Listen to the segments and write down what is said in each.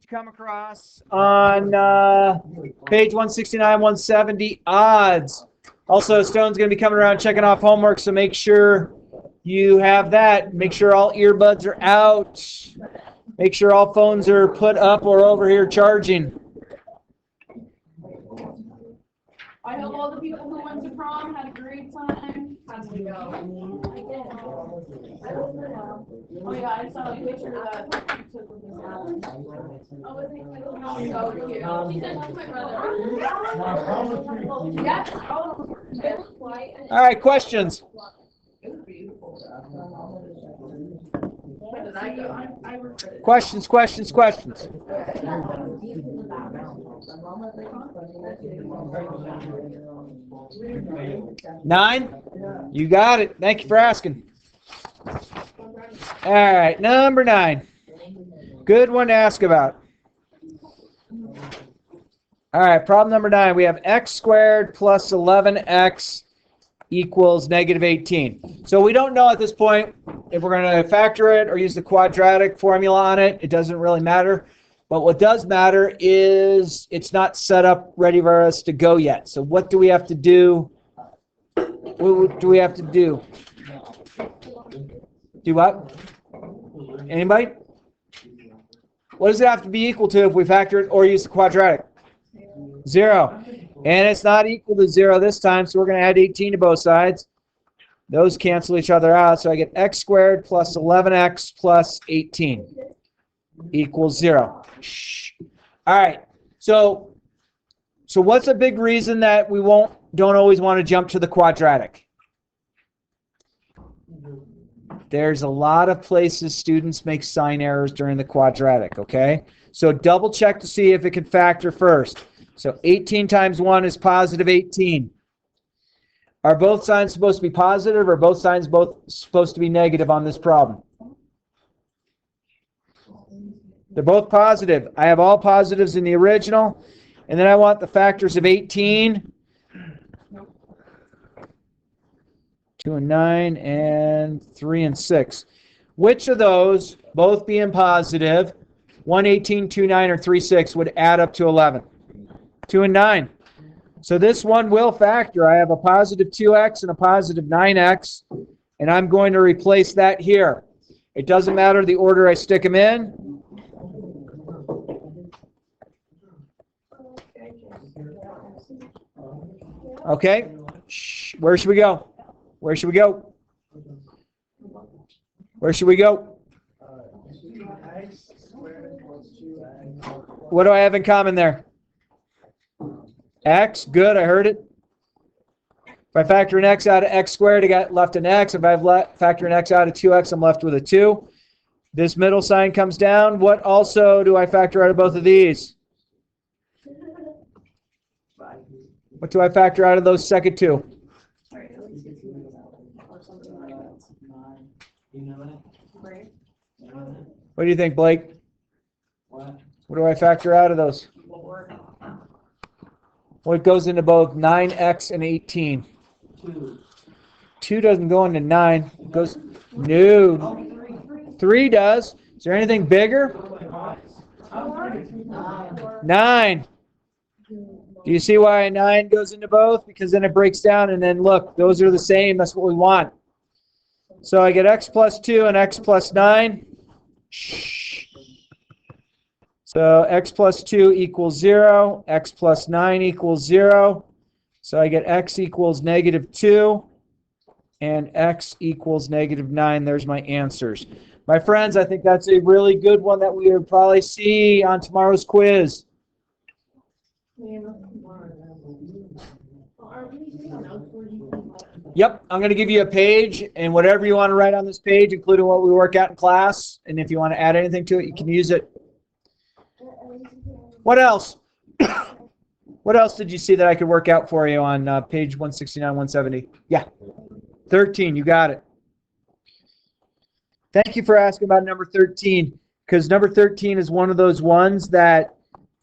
come across on page 169, 170, odds. Also, Stone's going to be coming around checking off homework, so make sure you have that. Make sure all earbuds are out. Make sure all phones are put up or over here charging. I hope all the people who went to prom had a great time. How did it go? Oh yeah, I saw a picture that you took with Miss Allen. Oh, was it so cute? She said that's my brother. Yes. All right, questions. Questions. 9? You got it. Thank you for asking. All right, number 9. Good one to ask about. All right, problem number 9. We have x squared plus 11x equals negative 18. So we don't know at this point if we're going to factor it or use the quadratic formula on it. It doesn't really matter. But what does matter is it's not set up ready for us to go yet. So what do we have to do? What do we have to do? Do what? Anybody? What does it have to be equal to if we factor it or use the quadratic? 0. And it's not equal to 0 this time, so we're going to add 18 to both sides. Those cancel each other out, so I get x squared plus 11x plus 18 equals 0. All right, so what's a big reason that we don't always want to jump to the quadratic? There's a lot of places students make sign errors during the quadratic, okay? So double check to see if it can factor first. So 18 times 1 is positive 18. Are both signs supposed to be positive or both signs supposed to be negative on this problem? They're both positive. I have all positives in the original. And then I want the factors of 18. 2 and 9 and 3 and 6. Which of those, both being positive, 1, 18, 2, 9, or 3, 6, would add up to 11? 2 and 9. So this one will factor. I have a positive 2x and a positive 9x, and I'm going to replace that here. It doesn't matter the order I stick them in. Okay, where should we go? Where should we go? Where should we go? What do I have in common there? X, good, I heard it. If I factor an x out of x squared, I got left an x. If I factor an x out of 2x, I'm left with a 2. This middle sign comes down. What also do I factor out of both of these? What do I factor out of those second two? What do you think, Blake? What do I factor out of those? What goes into both 9x and 18? 2 doesn't go into 9. It goes no. 3 does. Is there anything bigger? 9. Do you see why a 9 goes into both? Because then it breaks down, and then look, those are the same. That's what we want. So I get x plus 2 and x plus 9. So x plus 2 equals 0. X plus 9 equals 0. So I get x equals negative 2. And x equals negative 9. There's my answers. My friends, I think that's a really good one that we will probably see on tomorrow's quiz. Yep, I'm going to give you a page, and whatever you want to write on this page, including what we work out in class, and if you want to add anything to it, you can use it. What else? What else did you see that I could work out for you on page 169, 170? Yeah, 13, you got it. Thank you for asking about number 13, because number 13 is one of those ones that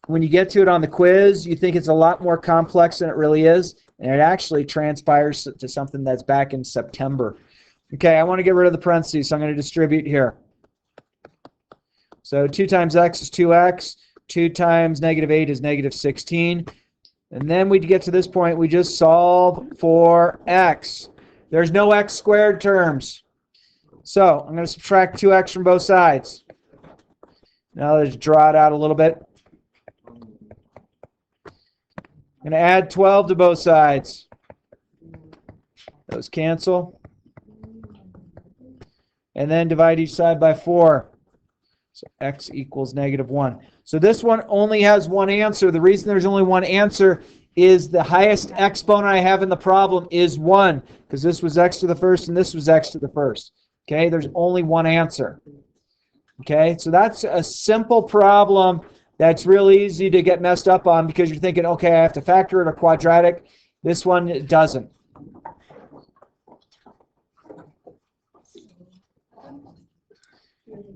when you get to it on the quiz, you think it's a lot more complex than it really is, and it actually transpires to something that's back in September. Okay, I want to get rid of the parentheses, so I'm going to distribute here. So 2 times x is 2x. 2 times negative 8 is negative 16. And then we get to this point, we just solve for x. There's no x squared terms. So I'm going to subtract 2x from both sides. Now let's draw it out a little bit. I'm going to add 12 to both sides. Those cancel. And then divide each side by 4. So x equals negative 1. So this one only has one answer. The reason there's only one answer is the highest exponent I have in the problem is 1, because this was x to the first and this was x to the first. Okay, there's only one answer. Okay, so that's a simple problem that's real easy to get messed up on because you're thinking, okay, I have to factor it or quadratic. This one it doesn't.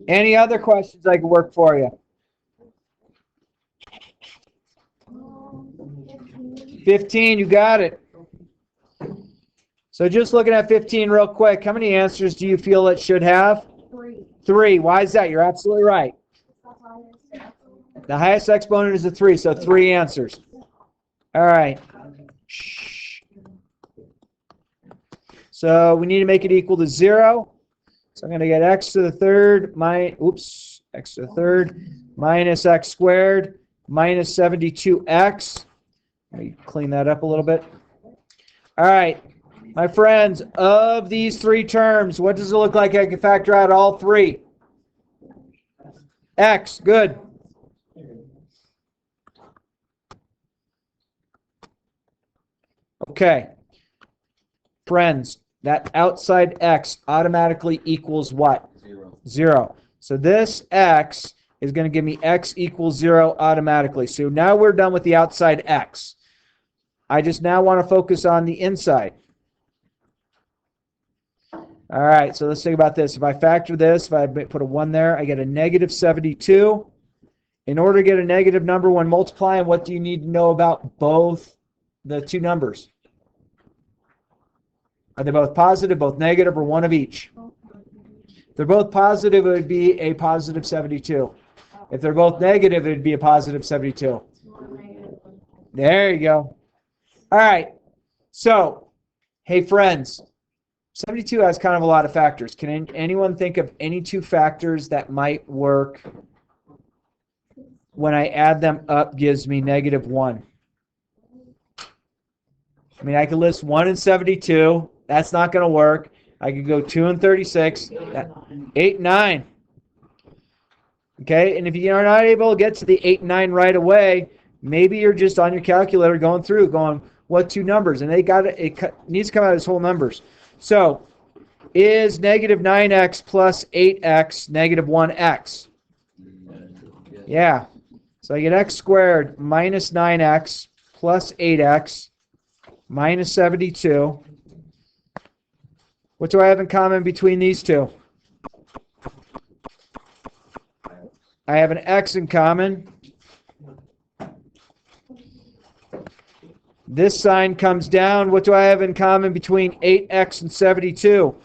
Any other questions I can work for you? 15, you got it. So just looking at 15 real quick, how many answers do you feel it should have? 3. 3. Why is that? You're absolutely right. The highest exponent is a 3, so 3 answers. All right. So we need to make it equal to 0. So I'm going to get x to the third x to the third minus x squared minus 72x. Let me clean that up a little bit. All right, my friends, of these 3 terms, what does it look like I can factor out all 3? X, good. Okay. Friends, that outside x automatically equals what? 0. So this x is going to give me x equals 0 automatically. So now we're done with the outside x. I just now want to focus on the inside. All right, so let's think about this. If I factor this, if I put a 1 there, I get a negative 72. In order to get a negative number when multiplying, what do you need to know about both the 2 numbers? Are they both positive, both negative, or one of each? If they're both positive, it would be a positive 72. If they're both negative, it would be a positive 72. There you go. All right. So, hey, friends, 72 has kind of a lot of factors. Can anyone think of any 2 factors that might work when I add them up gives me negative 1? I mean, I could list 1 and 72. That's not going to work. I could go 2 and 36. 8 and 9. Okay, and if you're not able to get to the 8 and 9 right away, maybe you're just on your calculator going through, going, what 2 numbers? And it needs to come out as whole numbers. So, is negative 9x plus 8x negative 1x? Yeah. So I get x squared minus 9x plus 8x minus 72. What do I have in common between these 2? I have an x in common. This sign comes down. What do I have in common between 8x and 72?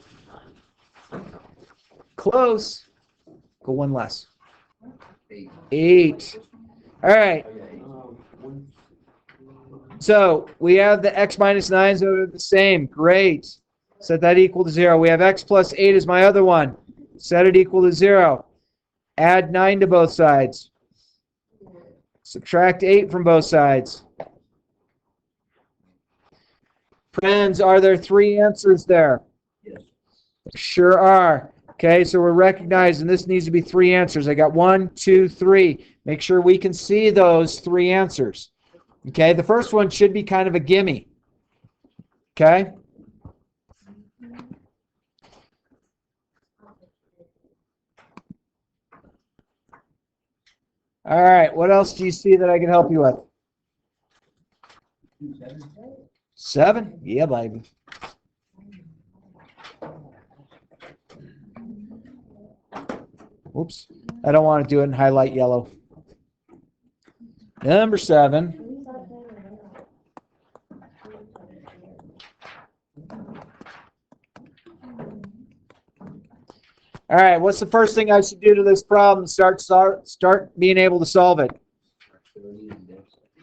Close. Go 1 less. 8. All right. So we have the x minus 9s that are the same. Great. Set that equal to 0. We have x plus 8 is my other one. Set it equal to 0. Add 9 to both sides. Subtract 8 from both sides. Friends, are there 3 answers there? Yes. Sure are. Okay, so we're recognizing this needs to be 3 answers. I got 1, 2, 3. Make sure we can see those 3 answers. Okay, the first one should be kind of a gimme. Okay? All right, what else do you see that I can help you with? 7? Yeah, baby. Oops, I don't want to do it in highlight yellow. Number 7. All right, what's the first thing I should do to this problem to start being able to solve it?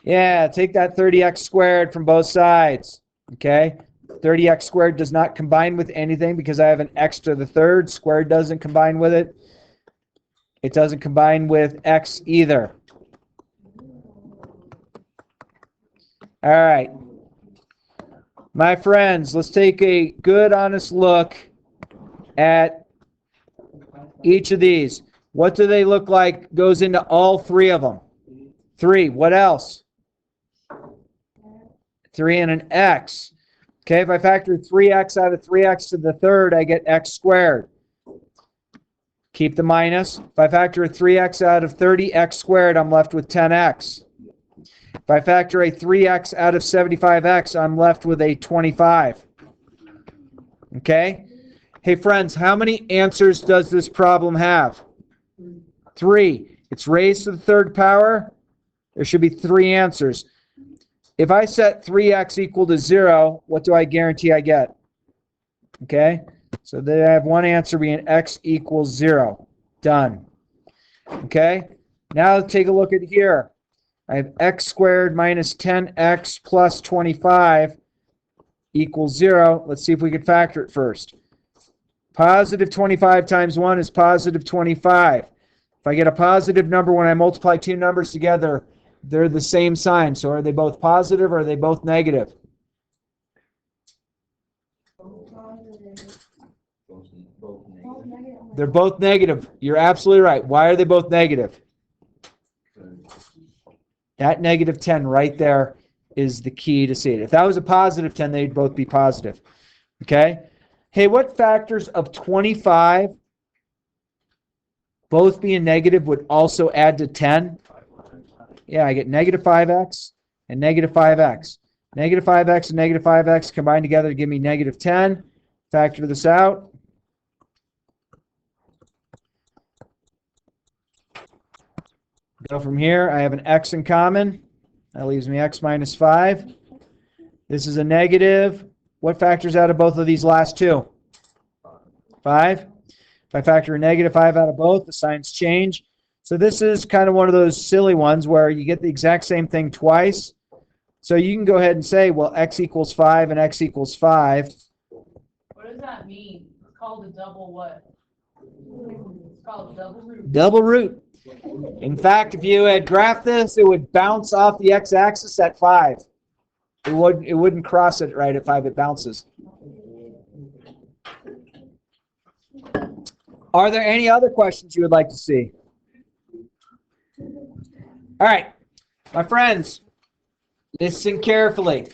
Yeah, take that 30x squared from both sides. Okay? 30x squared does not combine with anything because I have an x to the third. Squared doesn't combine with it. It doesn't combine with x either. All right. My friends, let's take a good, honest look at each of these. What do they look like goes into all three of them? 3. What else? 3 and an x. Okay, if I factor 3x out of 3x to the third, I get x squared. Keep the minus. If I factor a 3x out of 30x squared, I'm left with 10x. If I factor a 3x out of 75x, I'm left with a 25. Okay? Hey, friends, how many answers does this problem have? 3. It's raised to the third power. There should be 3 answers. If I set 3x equal to 0, what do I guarantee I get? Okay? So they have one answer being x equals 0. Done. Okay? Now take a look at here. I have x squared minus 10x plus 25 equals 0. Let's see if we can factor it first. Positive 25 times 1 is positive 25. If I get a positive number when I multiply two numbers together, they're the same sign. So are they both positive or are they both negative? They're both negative. You're absolutely right. Why are they both negative? That negative 10 right there is the key to see it. If that was a positive 10, they'd both be positive. Okay? Hey, what factors of 25 both being negative would also add to 10? Yeah, I get negative 5x and negative 5x. Negative 5x and negative 5x combined together to give me negative 10. Factor this out. Go from here. I have an x in common. That leaves me x minus 5. This is a negative. What factors out of both of these last two? 5. If I factor a negative 5 out of both, the signs change. So this is kind of one of those silly ones where you get the exact same thing twice. So you can go ahead and say, well, x equals 5 and x equals 5. What does that mean? It's called a double what? It's called double root. Double root. In fact, if you had graphed this, it would bounce off the x-axis at 5. It wouldn't cross it right at 5. It bounces. Are there any other questions you would like to see? All right, my friends, listen carefully.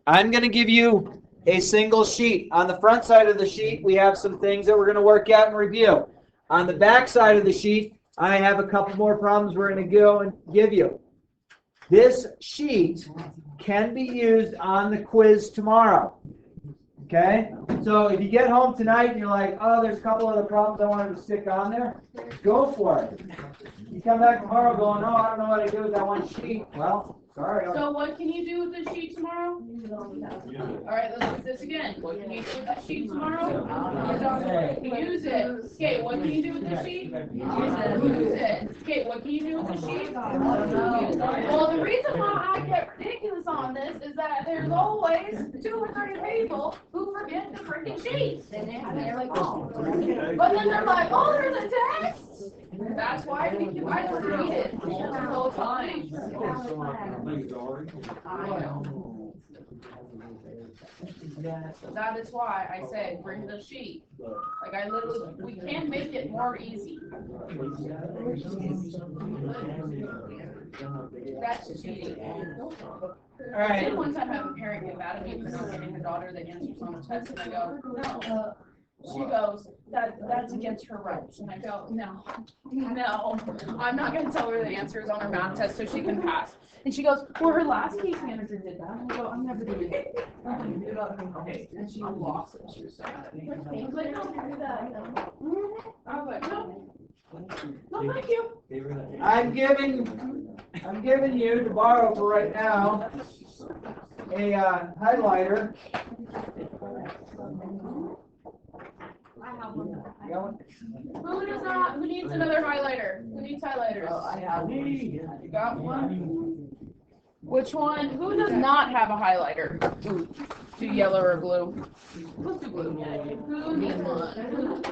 I'm going to give you a single sheet. On the front side of the sheet, we have some things that we're going to work out and review. On the back side of the sheet, I have a couple more problems we're going to go and give you. This sheet can be used on the quiz tomorrow. Okay? So if you get home tonight and you're like, oh, there's a couple other problems I wanted to stick on there, go for it. You come back tomorrow going, oh, I don't know what to do with that one sheet. Well, sorry. So what can you do with the sheet tomorrow? All right, let's do this again. What can you do with the sheet tomorrow? Use it. Okay, what can you do with the sheet? Use it. Okay, what can you do with the sheet? Well, the reason why I get ridiculous on this is that there's always 2 or 3 people who forget the freaking sheet. But then they're like, oh, there's a text. That's why I think you guys read it the whole time. That is why I say bring the sheet. Like I literally, we can make it more easy. That's cheating. All right. I did one time have a parent get mad at me for not giving her daughter the answers on a test, and I go, no. She goes, that's against her rights. And I go, no, I'm not going to tell her the answers on her math test so she can pass. And she goes, well, her last case manager did that. And I go, I'm never doing it. And she lost it. She was so mad at me. I was like, don't do that. I was like, no. No, thank you. I'm giving you, to borrow for right now, a highlighter. I have one. Who needs another highlighter? Who needs highlighters? Oh, I have one. You got one? Which one? Who does not have a highlighter? Do yellow or blue? Let's do blue. Who needs one?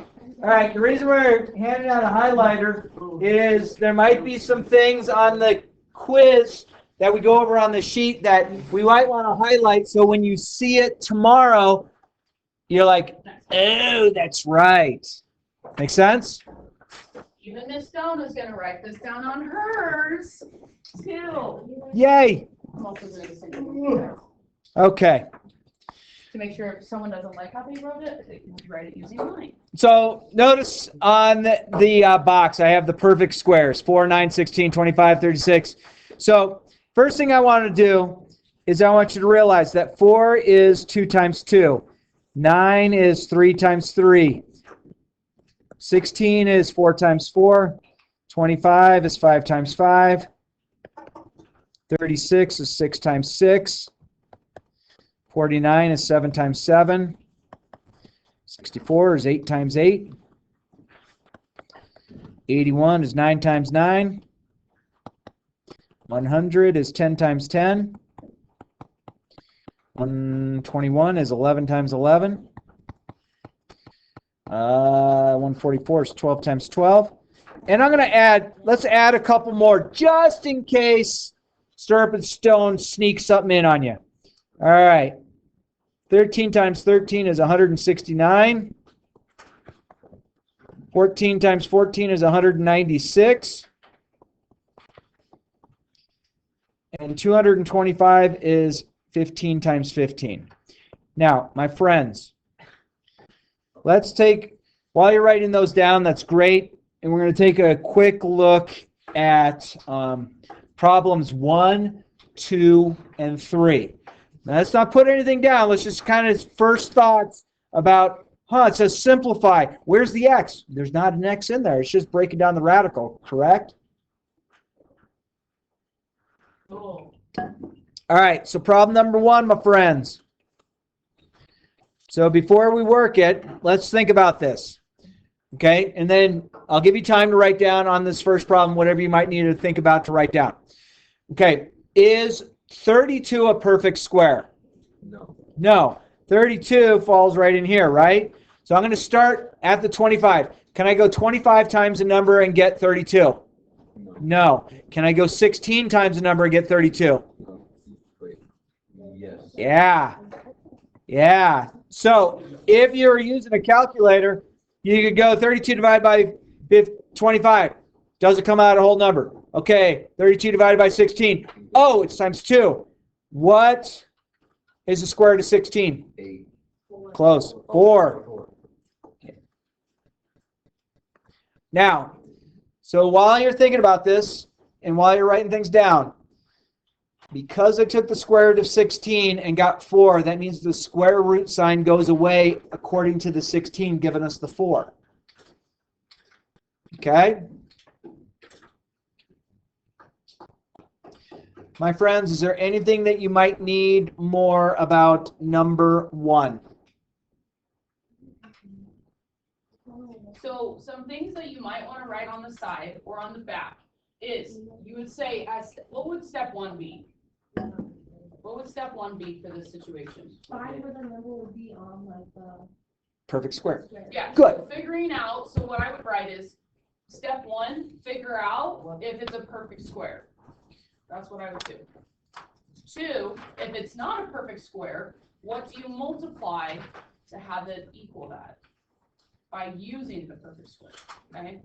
All right, the reason we're handing out a highlighter is there might be some things on the quiz that we go over on the sheet that we might want to highlight, so when you see it tomorrow, you're like, oh, that's right. Make sense? Even Miss Stone is going to write this down on hers, too. Yay. I'm also going to send you Okay. to make sure if someone doesn't like how they wrote it, they can write it using mine. So notice on the box, I have the perfect squares, 4, 9, 16, 25, 36. So first thing I want to do is I want you to realize that 4 is 2 times 2. 9 is 3 times 3. 16 is 4 times 4. 25 is 5 times 5. 36 is 6 times 6. 49 is 7 times 7. 64 is 8 times 8. 81 is 9 times 9. 100 is 10 times 10. 121 is 11 times 11. 144 is 12 times 12. And I'm going to add, let's add a couple more just in case Stirrup and Stone sneaks something in on you. All right. 13 times 13 is 169. 14 times 14 is 196. And 225 is 15 times 15. Now, my friends, let's take, while you're writing those down, that's great. And we're going to take a quick look at problems 1, 2, and 3. Now, let's not put anything down. Let's just kind of first thoughts about, it says simplify. Where's the x? There's not an x in there. It's just breaking down the radical, correct? Cool. All right, so problem number 1, my friends. So before we work it, let's think about this. Okay, and then I'll give you time to write down on this first problem whatever you might need to think about to write down. Okay, is 32 a perfect square? No. No. 32 falls right in here, right? So I'm going to start at the 25. Can I go 25 times a number and get 32? No. Can I go 16 times a number and get 32? Wait. Yes. Yeah. Yeah. So if you're using a calculator, you could go 32 divided by 25. Doesn't come out a whole number. Okay, 32 divided by 16. Oh, it's times 2. What is the square root of 16? 8. Close. 4. Now, so while you're thinking about this and while you're writing things down, because I took the square root of 16 and got 4, that means the square root sign goes away according to the 16 giving us the 4. Okay? My friends, is there anything that you might need more about number 1? So some things that you might want to write on the side or on the back is you would say, what would step 1 be? What would step 1 be for this situation? Find where the number would be on like the Perfect square. Yeah. Good. So figuring out, so what I would write is step 1, figure out if it's a perfect square. That's what I would do. 2, if it's not a perfect square, what do you multiply to have it equal that? By using the perfect square, okay?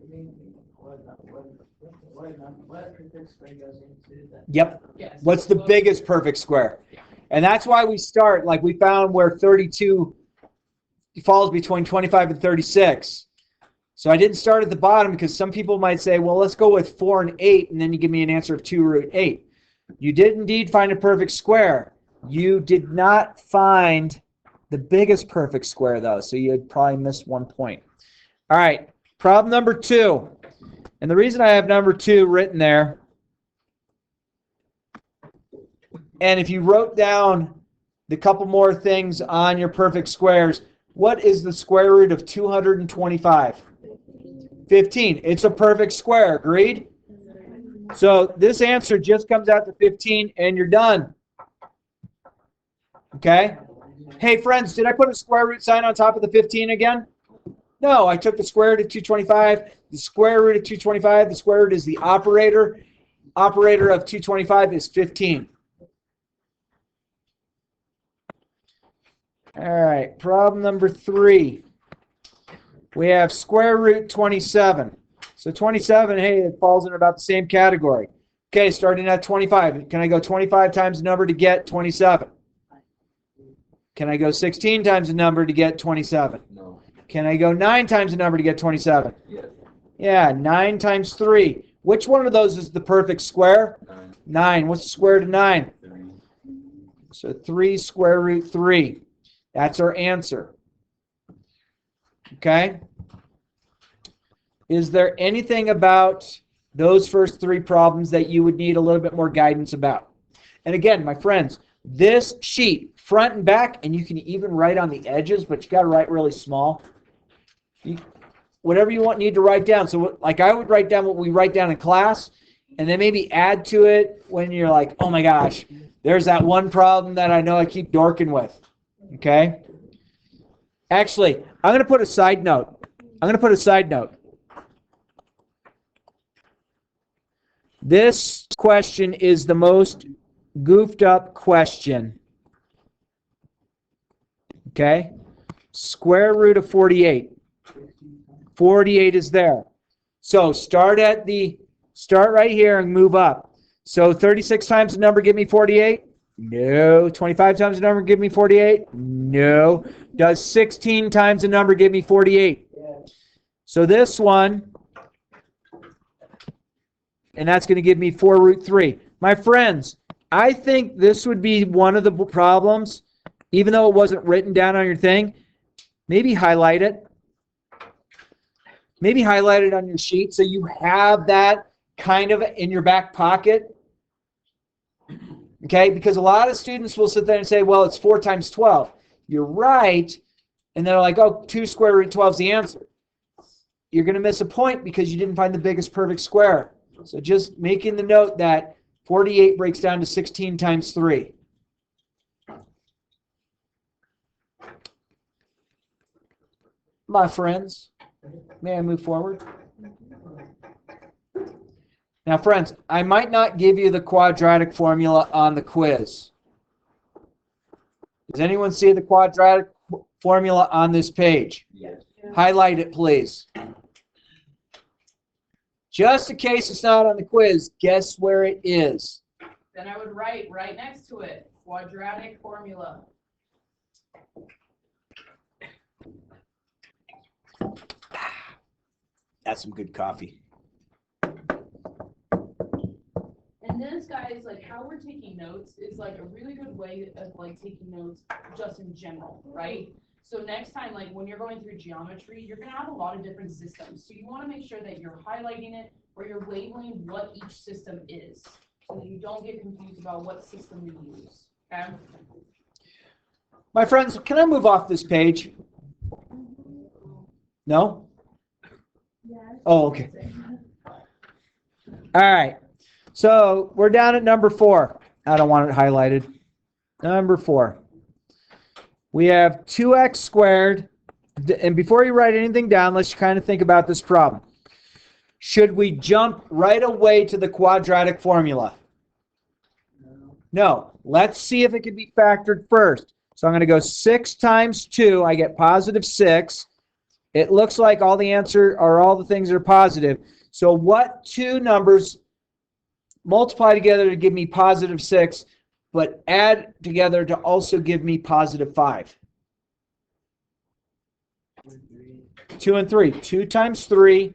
Yep. Yes. What's the biggest perfect square? And that's why we start, like we found where 32 falls between 25 and 36. So I didn't start at the bottom because some people might say, well, let's go with 4 and 8, and then you give me an answer of 2 root 8. You did indeed find a perfect square. You did not find the biggest perfect square, though, so you had probably missed 1 point. All right, problem number 2. And the reason I have number 2 written there, and if you wrote down the couple more things on your perfect squares, what is the square root of 225? 15. It's a perfect square, agreed? So this answer just comes out to 15, and you're done. Okay? Hey, friends, did I put a square root sign on top of the 15 again? No, I took the square root of 225. The square root of 225, the square root is the operator. Operator of 225 is 15. All right, problem number 3. We have square root 27. So 27, hey, it falls in about the same category. Okay, starting at 25. Can I go 25 times the number to get 27? Can I go 16 times the number to get 27? No. Can I go 9 times the number to get 27? Yes. Yeah, 9 times 3. Which one of those is the perfect square? 9. 9. What's the square root of 9? 3. So 3 square root 3. That's our answer. Okay? Is there anything about those first 3 problems that you would need a little bit more guidance about? And again, my friends, this sheet, front and back, and you can even write on the edges, but you got to write really small. Whatever you need to write down. So like I would write down what we write down in class, and then maybe add to it when you're like, oh my gosh, there's that one problem that I know I keep dorking with. Okay? Actually, I'm going to put a side note. This question is the most goofed up question. Okay? Square root of 48. 48 is there. So start right here and move up. So 36 times the number give me 48? No. 25 times the number give me 48? No. Does 16 times the number give me 48? So this one, and that's going to give me 4 root 3. My friends, I think this would be one of the problems, even though it wasn't written down on your thing. Maybe highlight it. Maybe highlight it on your sheet so you have that kind of in your back pocket. Okay, because a lot of students will sit there and say, well, it's 4 times 12. You're right. And they're like, oh, 2 square root 12 is the answer. You're going to miss a point because you didn't find the biggest perfect square. So just making the note that 48 breaks down to 16 times 3. My friends, may I move forward? Now, friends, I might not give you the quadratic formula on the quiz. Does anyone see the quadratic formula on this page? Yes. Highlight it, please. Just in case it's not on the quiz, guess where it is? Then I would write right next to it, quadratic formula. That's some good coffee. And this, guys, like how we're taking notes is like a really good way of like taking notes just in general, right? So next time, like when you're going through geometry, you're gonna have a lot of different systems. So you want to make sure that you're highlighting it or you're labeling what each system is, so that you don't get confused about what system you use. Okay. My friends, can I move off this page? No? Oh, okay. All right. So we're down at number 4. I don't want it highlighted. Number 4. We have 2x squared. And before you write anything down, let's kind of think about this problem. Should we jump right away to the quadratic formula? No. Let's see if it can be factored first. So I'm going to go 6 times 2. I get positive 6. It looks like all the answer or all the things are positive. So what 2 numbers multiply together to give me positive 6, but add together to also give me positive 5? 2 and 3. 2 times 3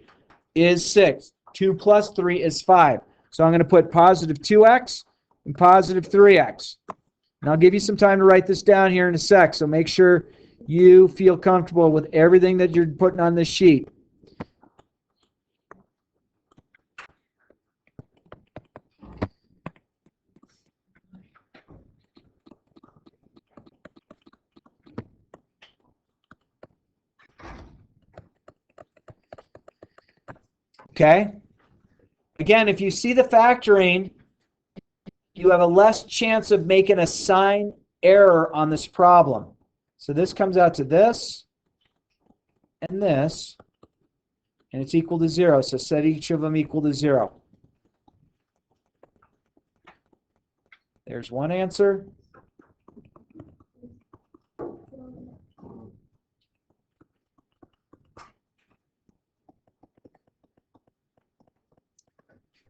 is 6. 2 plus 3 is 5. So I'm going to put positive 2x and positive 3x. And I'll give you some time to write this down here in a sec, so make sure you feel comfortable with everything that you're putting on this sheet. Okay? Again, if you see the factoring, you have a less chance of making a sign error on this problem. So this comes out to this and this, and it's equal to 0. So set each of them equal to 0. There's one answer.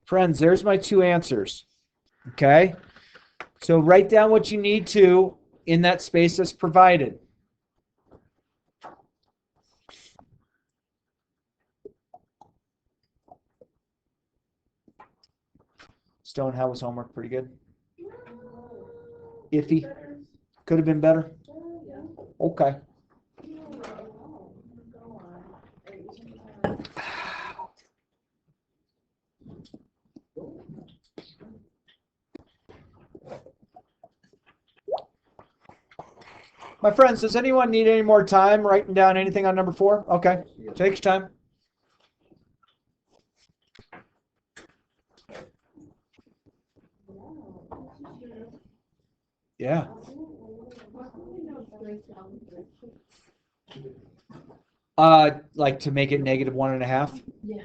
Friends, there's my two answers. Okay? So write down what you need to in that space that's provided. Stone, how was homework? Pretty good? Iffy? Could have been better? Okay. My friends, does anyone need any more time writing down anything on number 4? Okay. Take your time. Yeah. Like to make it -1.5? Yeah.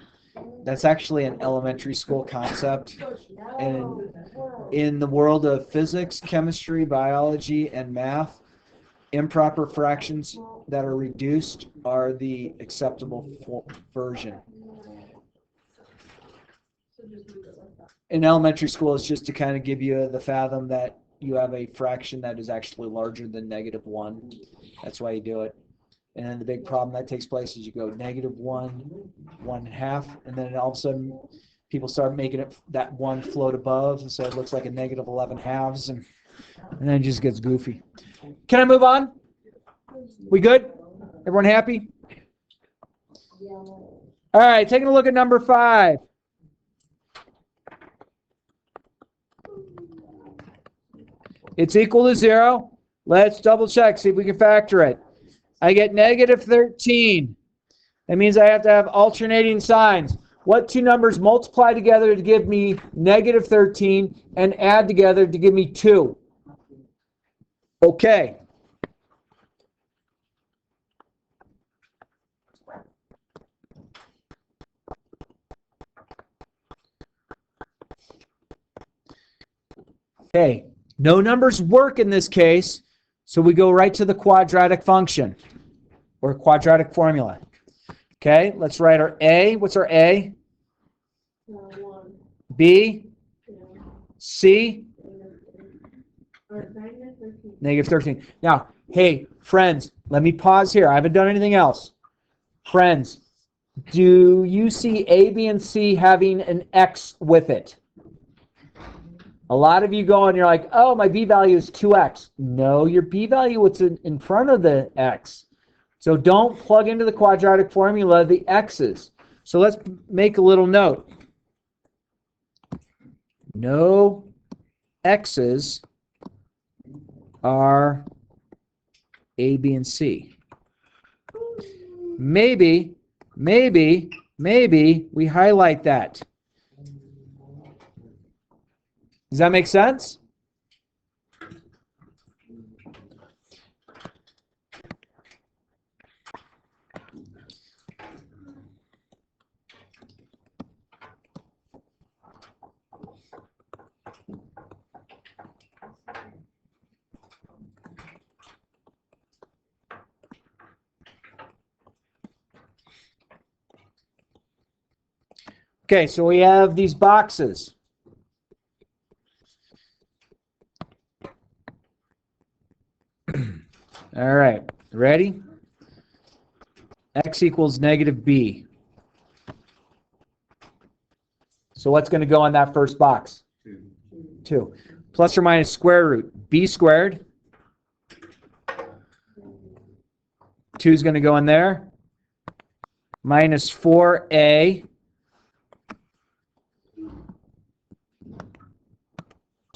That's actually an elementary school concept. And in the world of physics, chemistry, biology, and math, improper fractions that are reduced are the acceptable version. In elementary school, it's just to kind of give you the fathom that you have a fraction that is actually larger than -1. That's why you do it. And then the big problem that takes place is you go -1, 1.5, and then all of a sudden people start making it that one float above, and so it looks like a -11 halves, and then it just gets goofy. Can I move on? We good? Everyone happy? All right, taking a look at number 5. It's equal to 0. Let's double check, see if we can factor it. I get -13. That means I have to have alternating signs. What two numbers multiply together to give me -13 and add together to give me 2? Okay. Okay. No numbers work in this case, so we go right to the quadratic function or quadratic formula. Okay, let's write our A. What's our A? 1. B? 2. C? -13. -13. Now, hey, friends, let me pause here. I haven't done anything else. Friends, do you see A, B, and C having an X with it? A lot of you go and you're like, oh, my B value is 2X. No, your B value is in front of the X. So don't plug into the quadratic formula the X's. So let's make a little note. No X's are A, B, and C. Maybe we highlight that. Does that make sense? Okay, so we have these boxes. All right, ready? X equals -b. So what's going to go in that first box? 2. Plus or minus square root. B squared. 2 is going to go in there. Minus 4a.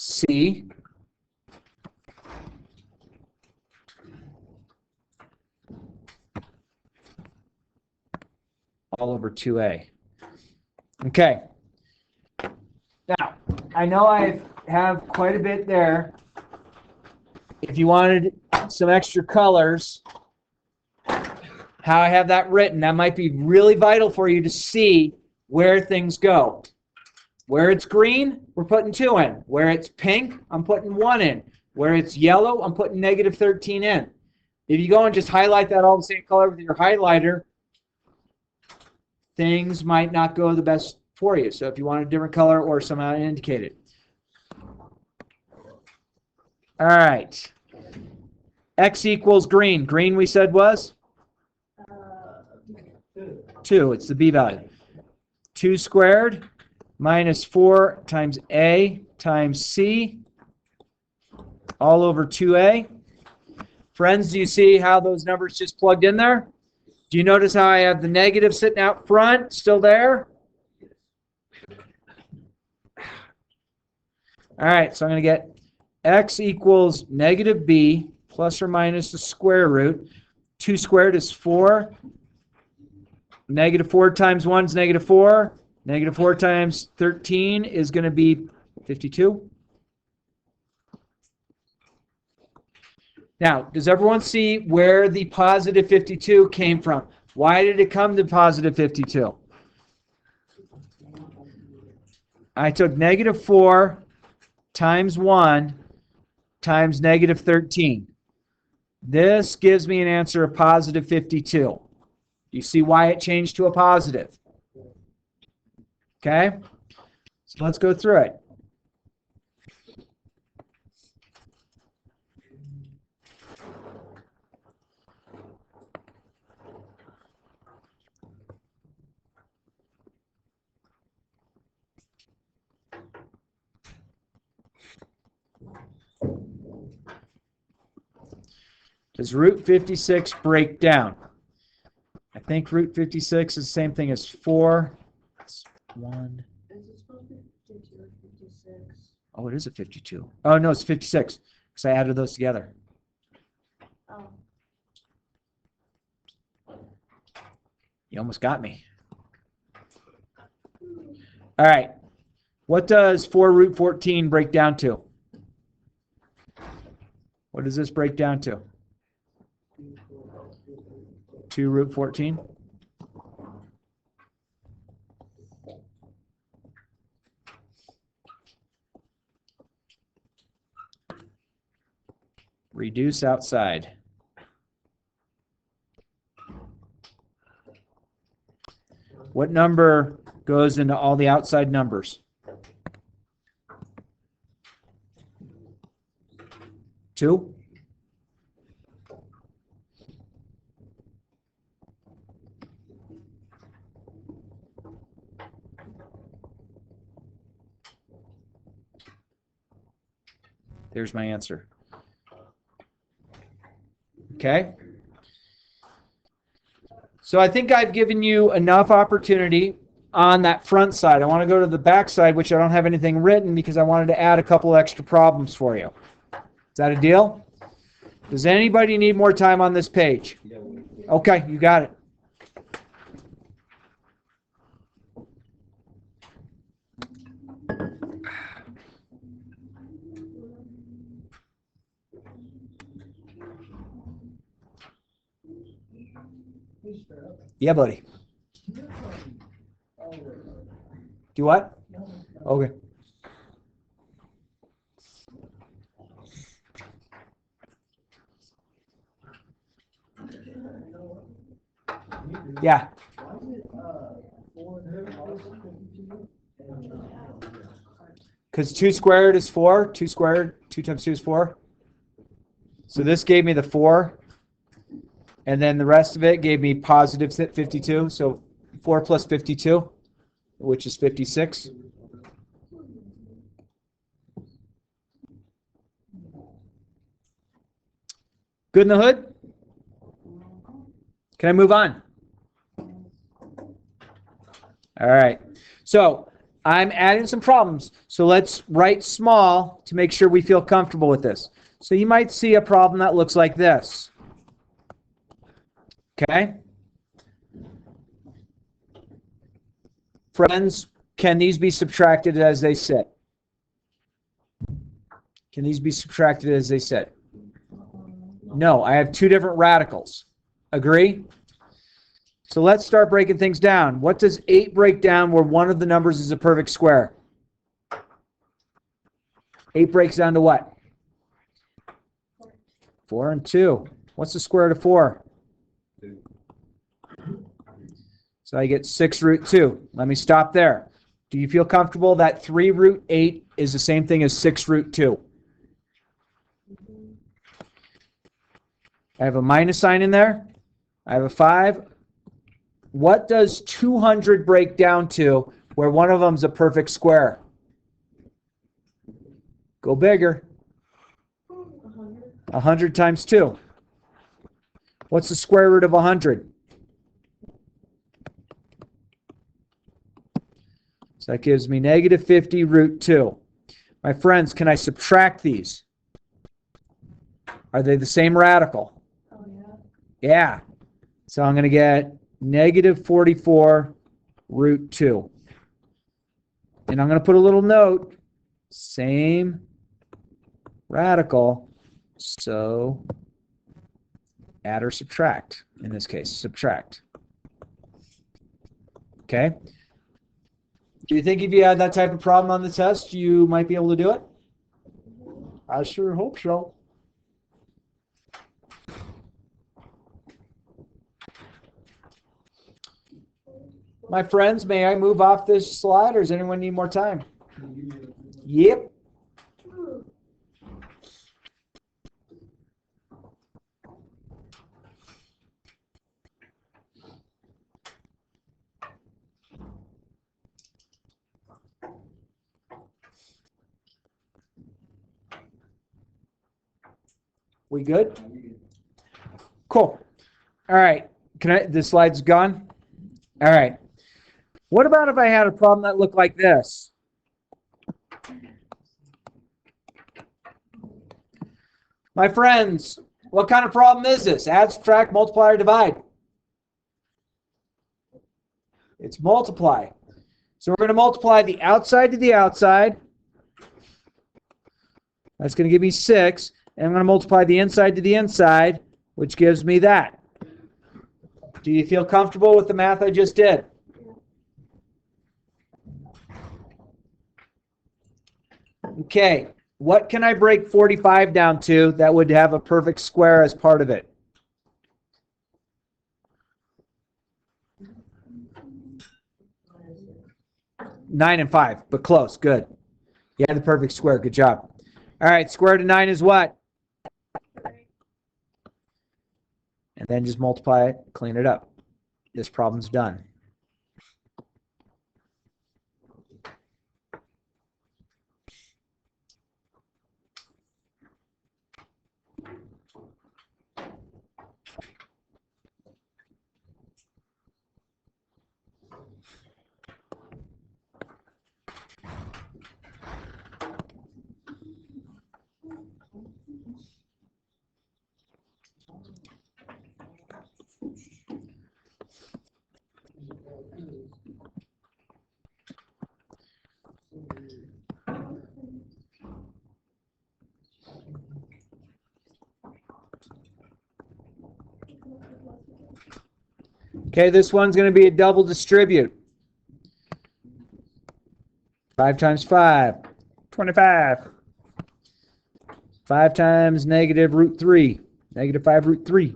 C. All over 2a. Okay. I know I have quite a bit there. If you wanted some extra colors, how I have that written, that might be really vital for you to see where things go. Where it's green, we're putting 2 in. Where it's pink, I'm putting 1 in. Where it's yellow, I'm putting negative 13 in. If you go and just highlight that all the same color with your highlighter, things might not go the best for you. So if you want a different color or somehow indicate it. All right. X equals green. Green we said was? 2. It's the B value. 2 squared minus 4 times A times C all over 2A. Friends, do you see how those numbers just plugged in there? Do you notice how I have the negative sitting out front, still there? All right, so I'm going to get X equals negative B plus or minus the square root. 2 squared is 4. Negative 4 times 1 is negative 4. Negative 4 times 13 is going to be 52. Now, does everyone see where the positive 52 came from? Why did it come to positive 52? I took negative 4 times 1 times negative 13. This gives me an answer of positive 52. You see why it changed to a positive? Okay? So let's go through it. Does root 56 break down? I think root 56 is the same thing as 4. That's 1. Is it supposed to be 52 or 56? Oh, it is a 52. Oh, no, it's 56 because I added those together. Oh. You almost got me. All right. What does 4 root 14 break down to? What does this break down to? 2 root 14? Reduce outside. What number goes into all the outside numbers? 2? There's my answer. Okay? So I think I've given you enough opportunity on that front side. I want to go to the back side, which I don't have anything written because I wanted to add a couple extra problems for you. Is that a deal? Does anybody need more time on this page? Okay, you got it. Yeah, buddy. Do what? Okay. Yeah. Because 2 squared is 4. 2 squared, 2 times 2 is 4. So this gave me the 4. And then the rest of it gave me positive 52. So 4 plus 52, which is 56. Good in the hood? Can I move on? All right. So I'm adding some problems. So let's write small to make sure we feel comfortable with this. So you might see a problem that looks like this. Okay? Friends, can these be subtracted as they sit? Can these be subtracted as they said? No, I have two different radicals. Agree? So let's start breaking things down. What does 8 break down where one of the numbers is a perfect square? 8 breaks down to what? 4 and 2. What's the square root of 4? 2. So I get 6 root 2. Let me stop there. Do you feel comfortable that 3 root 8 is the same thing as 6 root 2? I have a minus sign in there. I have a 5. What does 200 break down to where one of them is a perfect square? Go bigger. 100 times 2. What's the square root of 100? So that gives me negative 50 root 2. My friends, can I subtract these? Are they the same radical? Oh, yeah. Yeah. So I'm going to get negative 44 root 2. And I'm going to put a little note. Same radical. So add or subtract. In this case, subtract. Okay. Do you think if you had that type of problem on the test, you might be able to do it? I sure hope so. My friends, may I move off this slide, or does anyone need more time? Yep. We good? Cool. All right. The slide's gone? All right. What about if I had a problem that looked like this? My friends, what kind of problem is this? Add, subtract, multiply, or divide? It's multiply. So we're going to multiply the outside to the outside. That's going to give me 6. And I'm going to multiply the inside to the inside, which gives me that. Do you feel comfortable with the math I just did? Okay, what can I break 45 down to that would have a perfect square as part of it? 9 and 5, but close. Good. You had the perfect square. Good job. All right, square root of 9 is what? And then just multiply it, clean it up. This problem's done. Okay, this one's going to be a double distribute. 5 times 5, 25. 5 times negative root 3, negative 5 root 3.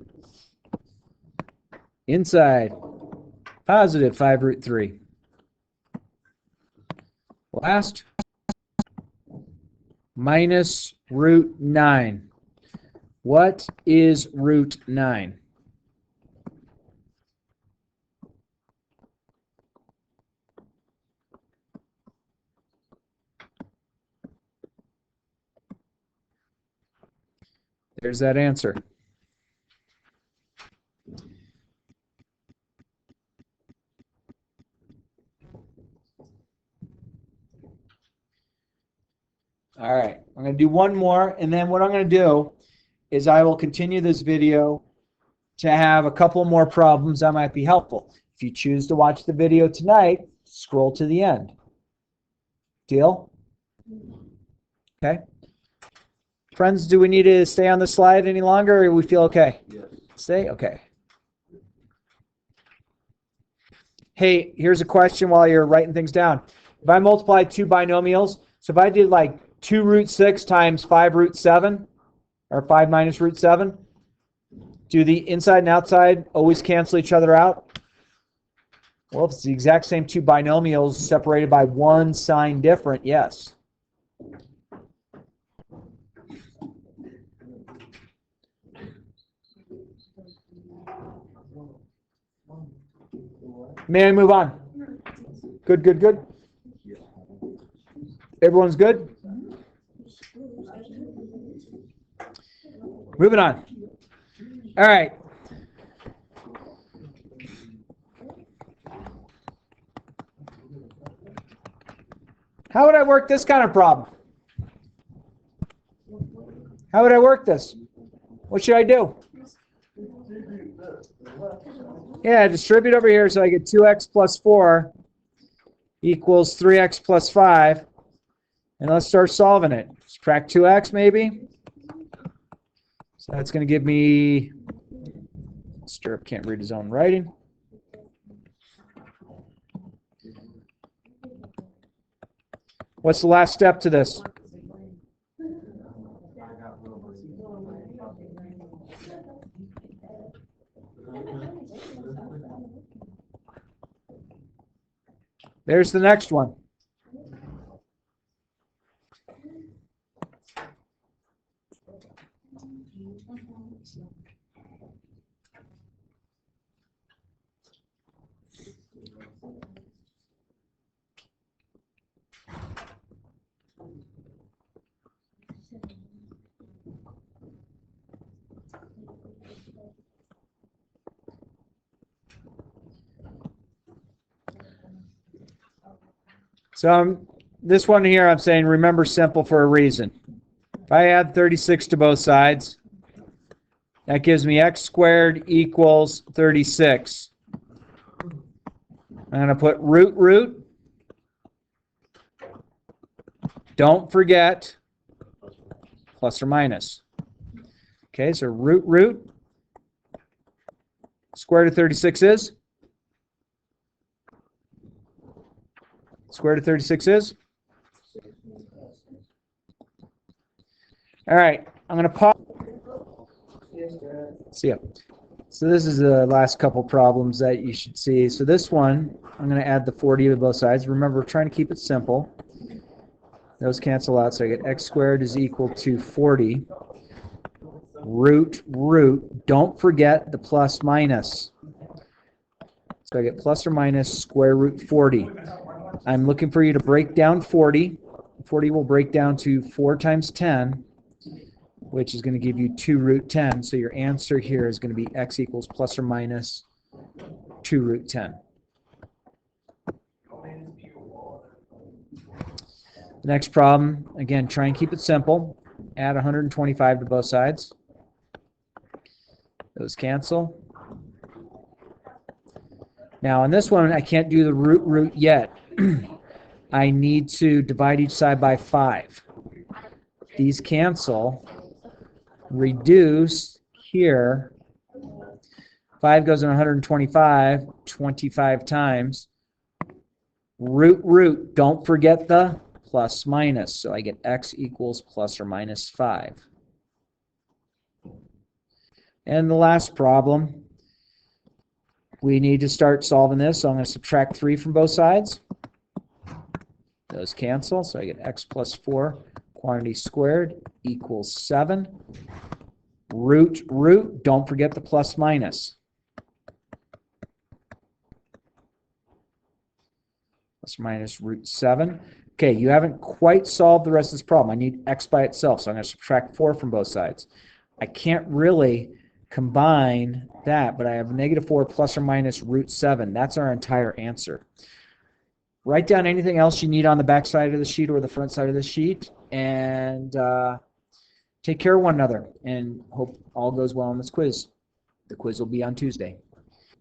Inside, positive 5 root 3. Last, minus root 9. What is root 9? There's that answer. All right, I'm going to do one more, and then what I'm going to do is I will continue this video to have a couple more problems that might be helpful. If you choose to watch the video tonight, scroll to the end. Deal? Okay. Friends, do we need to stay on the slide any longer, or we feel okay? Yes. Stay? Okay. Hey, here's a question while you're writing things down. If I multiply two binomials, so if I did like 2 root 6 times 5 root 7, or 5 minus root 7, do the inside and outside always cancel each other out? Well, if it's the exact same two binomials separated by one sign different, yes. May I move on? Good, good, good. Everyone's good? Moving on. All right. How would I work this kind of problem? How would I work this? What should I do? Yeah, distribute over here so I get 2x plus 4 equals 3x plus 5. And let's start solving it. Subtract 2x maybe. So that's going to give me, Stirrup can't read his own writing. What's the last step to this? There's the next one. So this one here, I'm saying remember simple for a reason. If I add 36 to both sides, that gives me x squared equals 36. I'm going to put root. Don't forget plus or minus. Okay, so root. Square root of 36 is? Square root of 36 is? All right, I'm going to pause. See ya. So this is the last couple problems that you should see. So this one, I'm going to add the 40 to both sides. Remember, we're trying to keep it simple. Those cancel out, so I get x squared is equal to 40. Root. Don't forget the plus minus. So I get plus or minus square root 40. I'm looking for you to break down 40. 40 will break down to 4 times 10, which is going to give you 2 root 10. So your answer here is going to be x equals plus or minus 2 root 10. The next problem, again, try and keep it simple. Add 125 to both sides. Those cancel. Now, on this one, I can't do the root yet. I need to divide each side by 5. These cancel. Reduce here. 5 goes in 125, 25 times. Root. Don't forget the plus minus. So I get x equals plus or minus 5. And the last problem, we need to start solving this. So I'm going to subtract 3 from both sides. Those cancel. So I get x plus 4 quantity squared equals 7. Root. Don't forget the plus minus. Plus or minus root 7. Okay, you haven't quite solved the rest of this problem. I need x by itself, so I'm going to subtract 4 from both sides. I can't really combine that, but I have negative 4 plus or minus root 7. That's our entire answer. Write down anything else you need on the back side of the sheet or the front side of the sheet, and take care of one another, and hope all goes well on this quiz. The quiz will be on Tuesday.